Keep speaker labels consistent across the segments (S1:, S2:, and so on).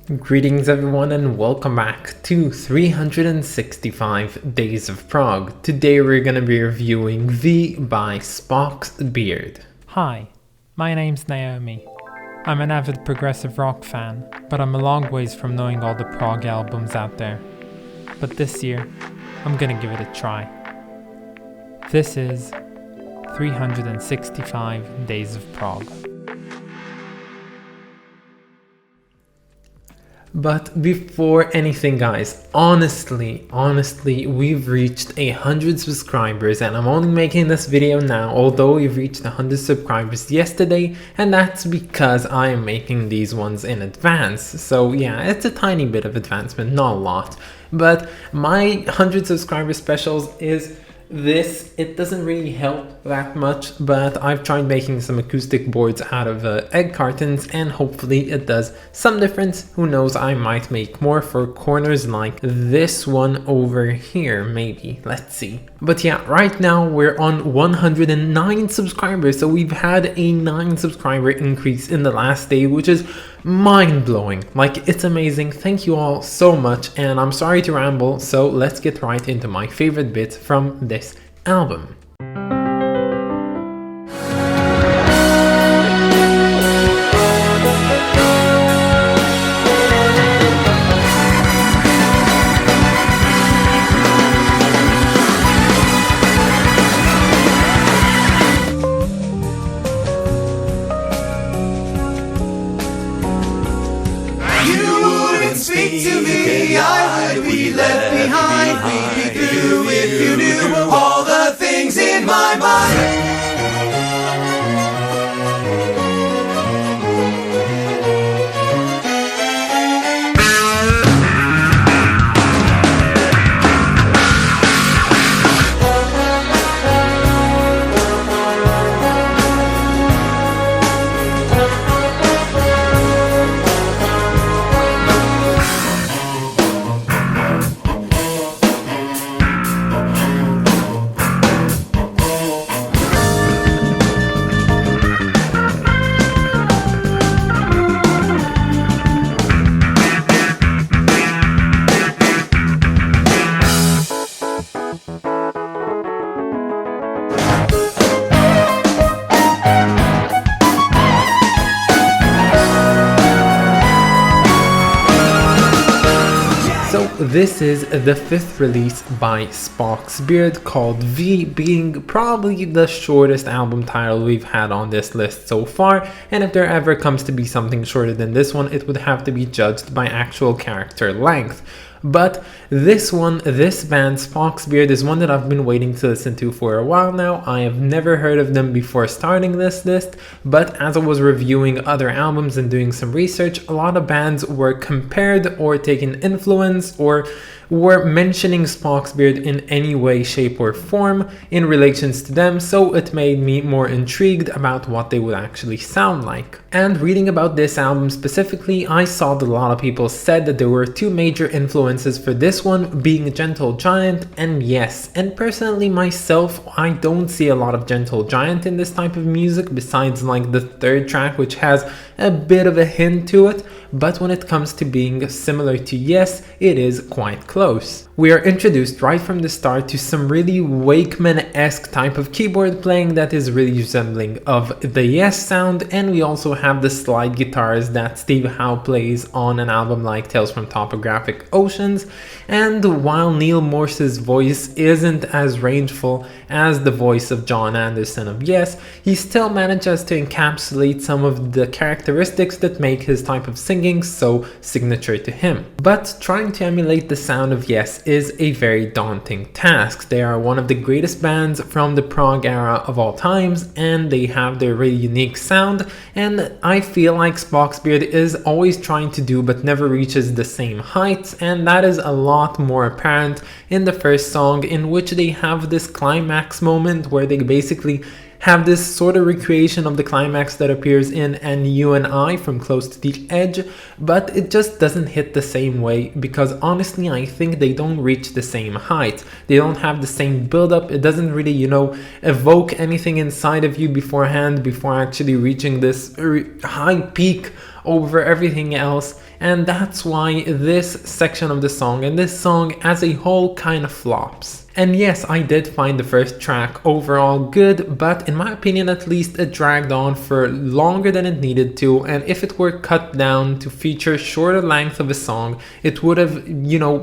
S1: Greetings everyone and welcome back to 365 Days of Prog. Today we're going to be reviewing V by Spock's Beard.
S2: Hi, my name's Naomi. I'm an avid progressive rock fan, but I'm a long ways from knowing all the prog albums out there. But this year, I'm gonna give it a try. This is 365 Days of Prog.
S1: But before anything guys, honestly, we've reached 100 subscribers and I'm only making this video now, although we've reached 100 subscribers yesterday, and that's because I am making these ones in advance. So yeah, it's a tiny bit of advancement, not a lot. But my 100 subscriber specials is this. It doesn't really help that much, but I've tried making some acoustic boards out of egg cartons and hopefully it does some difference. Who knows, I might make more for corners like this one over here, maybe. Let's see. But yeah, right now we're on 109 subscribers, so we've had a 9 subscriber increase in the last day, which is mind-blowing. Like, it's amazing. Thank you all so much, and I'm sorry to ramble, so let's get right into my favorite bit from this album.
S3: Speak to me, I would be left behind. We'd be through if you knew all the things in my mind.
S1: So this is the 5th release by Spock's Beard, called V, being probably the shortest album title we've had on this list so far, and if there ever comes to be something shorter than this one, it would have to be judged by actual character length. But this band, Spock's Beard, is one that I've been waiting to listen to for a while now. I have never heard of them before starting this list, but as I was reviewing other albums and doing some research, a lot of bands were compared or taking influence or were mentioning Spock's Beard in any way, shape or form in relations to them, so it made me more intrigued about what they would actually sound like. And reading about this album specifically, I saw that a lot of people said that there were 2 major influences for this one, being Gentle Giant and Yes. And personally myself, I don't see a lot of Gentle Giant in this type of music, besides like the 3rd track, which has a bit of a hint to it, but when it comes to being similar to Yes, it is quite close. We are introduced right from the start to some really Wakeman-esque type of keyboard playing that is really resembling of the Yes sound, and we also have the slide guitars that Steve Howe plays on an album like Tales from Topographic Oceans. And while Neil Morse's voice isn't as rangeful as the voice of John Anderson of Yes, he still manages to encapsulate some of the characteristics that make his type of singing so signature to him. But trying to emulate the sound of Yes is a very daunting task. They are one of the greatest bands from the prog era of all times, and they have their really unique sound, and I feel like Spock's Beard is always trying to do but never reaches the same heights, and that is a lot more apparent in the first song, in which they have this climax moment where they basically have this sort of recreation of the climax that appears in And You and I from Close to the Edge, but it just doesn't hit the same way because honestly I think they don't reach the same height. They don't have the same build-up. It doesn't really, evoke anything inside of you beforehand before actually reaching this high peak over everything else. and that's why this section of the song and this song as a whole kind of flops. And yes, I did find the first track overall good, but in my opinion at least it dragged on for longer than it needed to, and if it were cut down to feature shorter length of a song, it would have,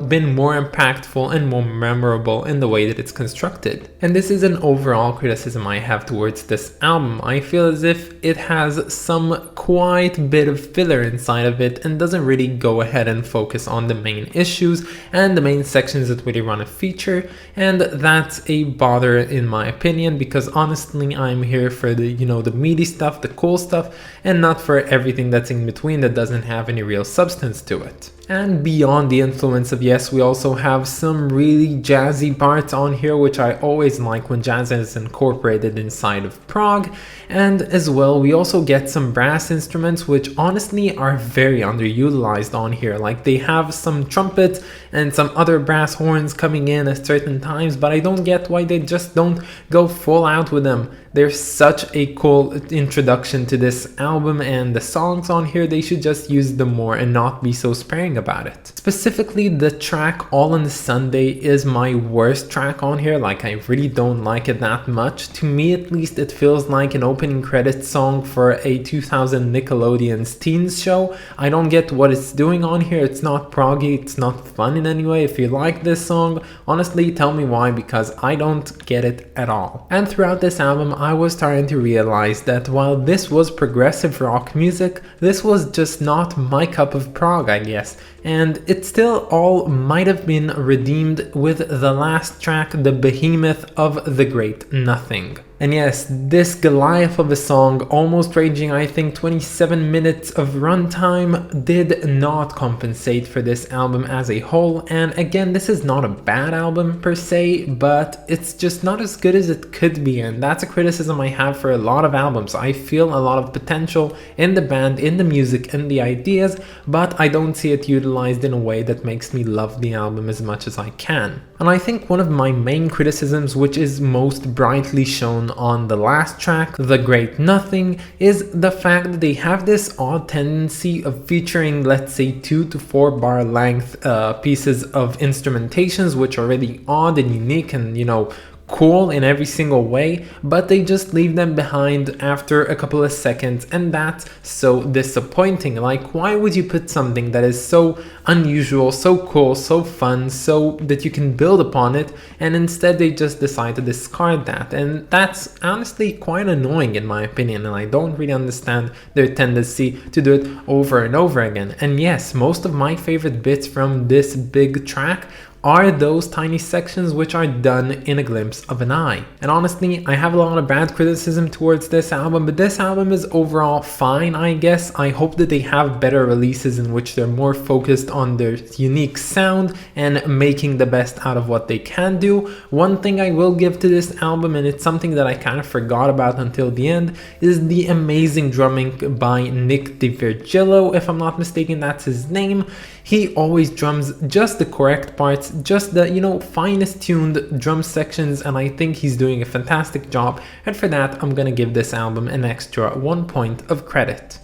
S1: been more impactful and more memorable in the way that it's constructed. And this is an overall criticism I have towards this album. I feel as if it has some quite bit of filler inside of it and doesn't really go ahead and focus on the main issues and the main sections that really run a feature. And that's a bother in my opinion, because honestly I'm here for the the meaty stuff, the cool stuff, and not for everything that's in between that doesn't have any real substance to it. And beyond the influence of Yes, we also have some really jazzy parts on here, which I always like when jazz is incorporated inside of prog. And as well, we also get some brass instruments, which honestly are very underutilized on here. Like they have some trumpet and some other brass horns coming in at certain times, but I don't get why they just don't go full out with them. They're such a cool introduction to this album, and the songs on here, they should just use them more and not be so sparing about it. Specifically, the track All on the Sunday is my worst track on here. Like, I really don't like it that much. To me, at least, it feels like an opening credits song for a 2000 Nickelodeon's teens show. I don't get what it's doing on here. It's not proggy, it's not fun in any way. If you like this song, honestly, tell me why, because I don't get it at all. And throughout this album, I was starting to realize that while this was progressive rock music, this was just not my cup of prog, I guess. And it still all might have been redeemed with the last track, the behemoth of the great Nothing. And yes, this Goliath of a song, almost ranging I think 27 minutes of runtime, did not compensate for this album as a whole. And again, this is not a bad album per se, but it's just not as good as it could be, and that's a criticism I have for a lot of albums. I feel a lot of potential in the band, in the music, and the ideas, but I don't see it utilized in a way that makes me love the album as much as I can. And I think one of my main criticisms, which is most brightly shown on the last track, The Great Nothing, is the fact that they have this odd tendency of featuring, let's say, 2 to 4 bar length pieces of instrumentations, which are really odd and unique and, cool in every single way, but they just leave them behind after a couple of seconds, and that's so disappointing. Like, why would you put something that is so unusual, so cool, so fun, so that you can build upon it, and instead they just decide to discard that? And that's honestly quite annoying in my opinion, and I don't really understand their tendency to do it over and over again. And yes, most of my favorite bits from this big track are those tiny sections which are done in a glimpse of an eye. And honestly, I have a lot of bad criticism towards this album, but this album is overall fine, I guess. I hope that they have better releases in which they're more focused on their unique sound and making the best out of what they can do. One thing I will give to this album, and it's something that I kind of forgot about until the end, is the amazing drumming by Nick DiVirgilio. If I'm not mistaken, that's his name. He always drums just the correct parts, just the, finest tuned drum sections, and I think he's doing a fantastic job. And for that, I'm gonna give this album an extra 1 point of credit.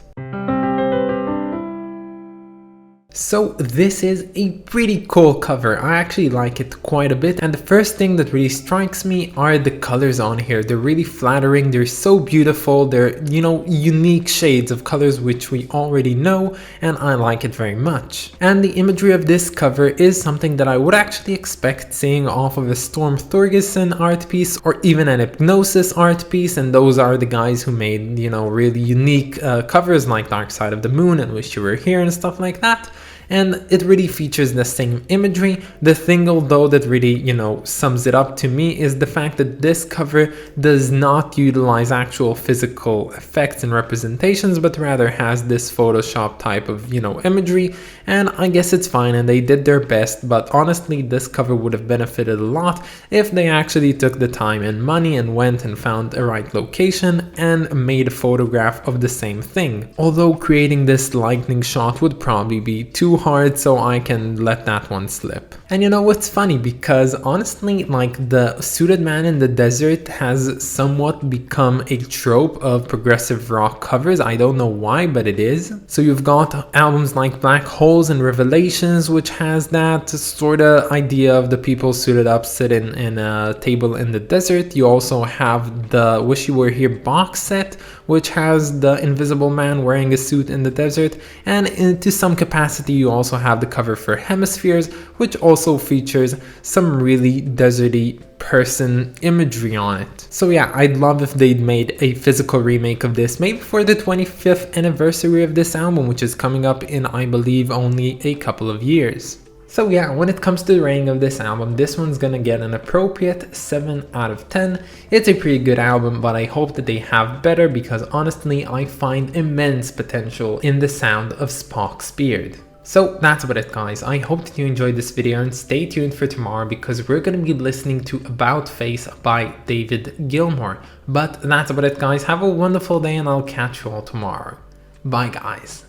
S1: So this is a pretty cool cover. I actually like it quite a bit, and the first thing that really strikes me are the colors on here. They're really flattering, they're so beautiful, they're, unique shades of colors which we already know, and I like it very much. And the imagery of this cover is something that I would actually expect seeing off of a Storm Thorgerson art piece or even an Hypnosis art piece, and those are the guys who made, really unique covers like Dark Side of the Moon and Wish You Were Here and stuff like that. And it really features the same imagery. The thing, although, that really, sums it up to me is the fact that this cover does not utilize actual physical effects and representations, but rather has this Photoshop type of, imagery. And I guess it's fine, and they did their best, but honestly, this cover would have benefited a lot if they actually took the time and money and went and found a right location and made a photograph of the same thing. Although creating this lightning shot would probably be too too hard, so I can let that one slip. And you know what's funny, because honestly, like, the suited man in the desert has somewhat become a trope of progressive rock covers. I don't know why, but it is. So you've got albums like Black Holes and Revelations, which has that sort of idea of the people suited up sitting in a table in the desert. You also have the Wish You Were Here box set, which has the Invisible Man wearing a suit in the desert, and to some capacity you also have the cover for Hemispheres, which also features some really deserty person imagery on it. So yeah, I'd love if they'd made a physical remake of this, maybe for the 25th anniversary of this album, which is coming up in, I believe, only a couple of years. So yeah, when it comes to the rating of this album, this one's gonna get an appropriate 7 out of 10. It's a pretty good album, but I hope that they have better, because honestly, I find immense potential in the sound of Spock's beard. So that's about it, guys. I hope that you enjoyed this video, and stay tuned for tomorrow, because we're gonna be listening to About Face by David Gilmour. But that's about it, guys. Have a wonderful day, and I'll catch you all tomorrow. Bye, guys.